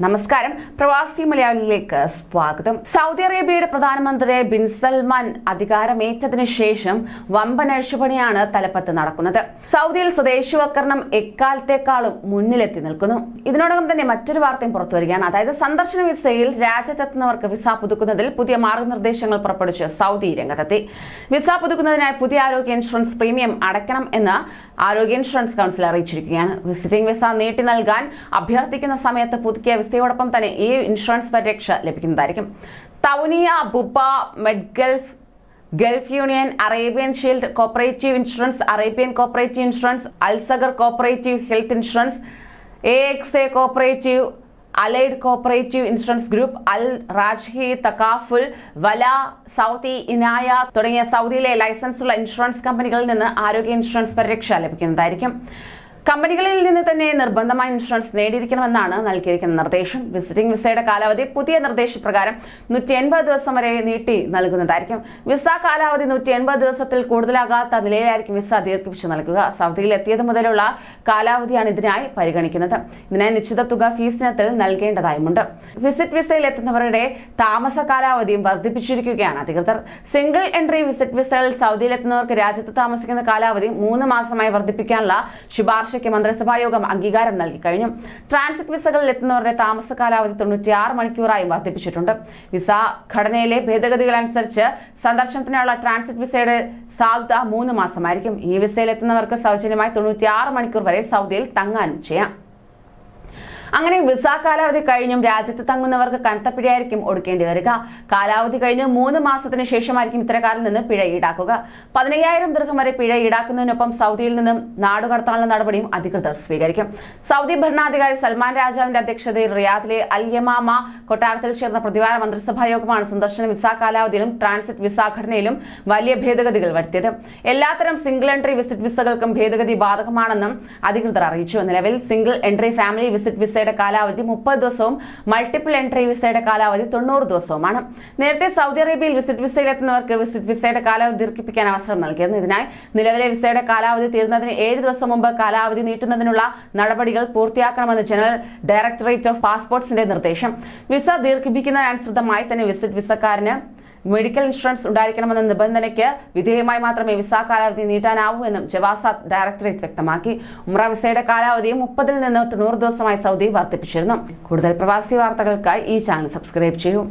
നമസ്കാരം. പ്രവാസി മലയാളിയിലേക്ക് സ്വാഗതം. സൗദി അറേബ്യയുടെ പ്രധാനമന്ത്രി ബിൻ സൽമാൻ അധികാരമേറ്റതിനു ശേഷം വമ്പൻ അഴിച്ചുപണിയാണ് തലപ്പത്ത് നടക്കുന്നത്. സൗദിയിൽ സ്വദേശിവൽക്കരണം എക്കാലത്തെക്കാളും മുന്നിലെത്തി നിൽക്കുന്നു. ഇതിനോടകം തന്നെ മറ്റൊരു വാർത്തയും പുറത്തുവരികയാണ്. അതായത് സന്ദർശന വിസയിൽ രാജ്യത്തെത്തുന്നവർക്ക് വിസ പുതുക്കുന്നതിൽ പുതിയ മാർഗനിർദ്ദേശങ്ങൾ പുറപ്പെടുവിച്ച് സൗദി രംഗത്തെത്തി. വിസ പുതുക്കുന്നതിനായി പുതിയ ആരോഗ്യ ഇൻഷുറൻസ് പ്രീമിയം അടയ്ക്കണം എന്ന് ആരോഗ്യ ഇൻഷുറൻസ് കൗൺസിൽ അറിയിച്ചിരിക്കുകയാണ്. വിസിറ്റിംഗ് വിസ നീട്ടി നൽകാൻ അഭ്യർത്ഥിക്കുന്ന സമയത്ത് പുതുക്കിയ വിസയോടൊപ്പം തന്നെ ഈ ഇൻഷുറൻസ് പരിരക്ഷ ലഭിക്കുന്നതായിരിക്കും. Tawuniya, Bupa, MedGulf, Gulf Union, Arabian Shield cooperative insurance, Arabian cooperative insurance, Al Sagr cooperative health insurance, AXA cooperative, Allied cooperative insurance group, Al Rajhi, Takaful, Wala, Saudi Inaya തുടങ്ങിയ സൗദിയിലെ ലൈസൻസുള്ള ഇൻഷുറൻസ് കമ്പനികളിൽ നിന്ന് ആരോഗ്യ ഇൻഷുറൻസ് പരിരക്ഷ ലഭിക്കുന്നതായിരിക്കും. കമ്പനികളിൽ നിന്ന് തന്നെ നിർബന്ധമായ ഇൻഷുറൻസ് നേടിയിരിക്കണമെന്നാണ് നൽകിയിരിക്കുന്ന നിർദ്ദേശം. വിസിറ്റിംഗ് വിസയുടെ കാലാവധി പുതിയ നിർദ്ദേശപ്രകാരം 180 ദിവസം വരെ നീട്ടി നൽകുന്നതായിരിക്കും. വിസ കാലാവധി 180 ദിവസത്തിൽ കൂടുതലാകാത്ത നിലയിലായിരിക്കും വിസ ദീർഘിപ്പിച്ച് നൽകുക. സൗദിയിൽ എത്തിയത് മുതലുള്ള കാലാവധിയാണ് ഇതിനായി പരിഗണിക്കുന്നത്. ഇതിനായി നിശ്ചിത തുക ഫീസ് ഇനത്തിൽ നൽകേണ്ടതായുമുണ്ട്. വിസിറ്റ് വിസയിൽ എത്തുന്നവരുടെ താമസ കാലാവധിയും വർദ്ധിപ്പിച്ചിരിക്കുകയാണ് അധികൃതർ. സിംഗിൾ എൻട്രി വിസിറ്റ് വിസകളിൽ സൗദിയിലെത്തുന്നവർക്ക് രാജ്യത്ത് താമസിക്കുന്ന കാലാവധി 3 മാസമായി വർദ്ധിപ്പിക്കാനുള്ള ശുപാർശ മന്ത്രിസഭാ യോഗം അംഗീകാരം നൽകി കഴിഞ്ഞു. ട്രാൻസിറ്റ് വിസകളിൽ എത്തുന്നവരുടെ താമസ കാലാവധി 96 മണിക്കൂറായി വർദ്ധിപ്പിച്ചിട്ടുണ്ട്. വിസ ഘടനയിലെ ഭേദഗതികൾ അനുസരിച്ച് സന്ദർശനത്തിനുള്ള ട്രാൻസിറ്റ് വിസയുടെ സാധുത 3 മാസമായിരിക്കും. ഈ വിസയിൽ എത്തുന്നവർക്ക് സൗജന്യമായി 96 മണിക്കൂർ വരെ സൗദിയിൽ തങ്ങാനും ചെയ്യാം. അങ്ങനെ വിസ കാലാവധി കഴിഞ്ഞും രാജ്യത്ത് തങ്ങുന്നവർക്ക് കനത്ത പിഴയായിരിക്കും ഒടുക്കേണ്ടി വരിക. കാലാവധി കഴിഞ്ഞ് 3 മാസത്തിന് ശേഷമായിരിക്കും ഇത്തരക്കാരിൽ നിന്ന് പിഴ ഈടാക്കുക. 15,000 ദിർഹം വരെ പിഴ ഈടാക്കുന്നതിനൊപ്പം സൗദിയിൽ നിന്നും നാടുകടത്താനുള്ള നടപടിയും അധികൃതർ സ്വീകരിക്കും. സൗദി ഭരണാധികാരി സൽമാൻ രാജാവിന്റെ അധ്യക്ഷതയിൽ റിയാദിലെ അൽ യമാമ കൊട്ടാരത്തിൽ ചേർന്ന പ്രതിവാര മന്ത്രിസഭാ യോഗമാണ് സന്ദർശന വിസ കാലാവധിയിലും ട്രാൻസിറ്റ് വിസ ഘടനയിലും വലിയ ഭേദഗതികൾ വരുത്തിയത്. എല്ലാത്തരം സിംഗിൾ എൻട്രി വിസിറ്റ് വിസകൾക്കും ഭേദഗതി ബാധകമാണെന്നും അധികൃതർ അറിയിച്ചു. നിലവിൽ സിംഗിൾ എൻട്രി ഫാമിലി വിസിറ്റ് വിസയുടെ കാലാവധി 30 ദിവസവും മൾട്ടിപ്പിൾ എൻട്രി വിസയുടെ കാലാവധി 90 ദിവസവുമാണ്. നേരത്തെ സൗദി അറേബ്യയിൽ വിസിറ്റ് വിസയിൽ എത്തുന്നവർക്ക് വിസിറ്റ് വിസയുടെ കാലാവധി ദീർഘിപ്പിക്കാൻ അവസരം നൽകിയിരുന്നു. ഇതിനായി നിലവിലെ വിസയുടെ കാലാവധി തീരുന്നതിന് 7 ദിവസം മുമ്പ് കാലാവധി നീട്ടുന്നതിനുള്ള നടപടികൾ പൂർത്തിയാക്കണമെന്ന് ജനറൽ ഡയറക്ടറേറ്റ് ഓഫ് പാസ്പോർട്ട്സിന്റെ നിർദ്ദേശം. വിസ ദീർഘിപ്പിക്കുന്നതിനനുസൃതമായി തന്നെ വിസിറ്റ് വിസക്കാരന് മെഡിക്കൽ ഇൻഷുറൻസ് ഉണ്ടായിരിക്കണമെന്ന നിബന്ധനയ്ക്ക് വിധേയമായി മാത്രമേ വിസ കാലാവധി നീട്ടാനാവൂ എന്നും ജവാസാത്ത് ഡയറക്ടറേറ്റ് വ്യക്തമാക്കി. ഉംറ വിസയുടെ കാലാവധിയും 30 നിന്ന് 90 ദിവസമായി സൗദി വർദ്ധിപ്പിച്ചിരുന്നു. കൂടുതൽ പ്രവാസി വാർത്തകൾക്കായി ഈ ചാനൽ സബ്സ്ക്രൈബ് ചെയ്യൂ.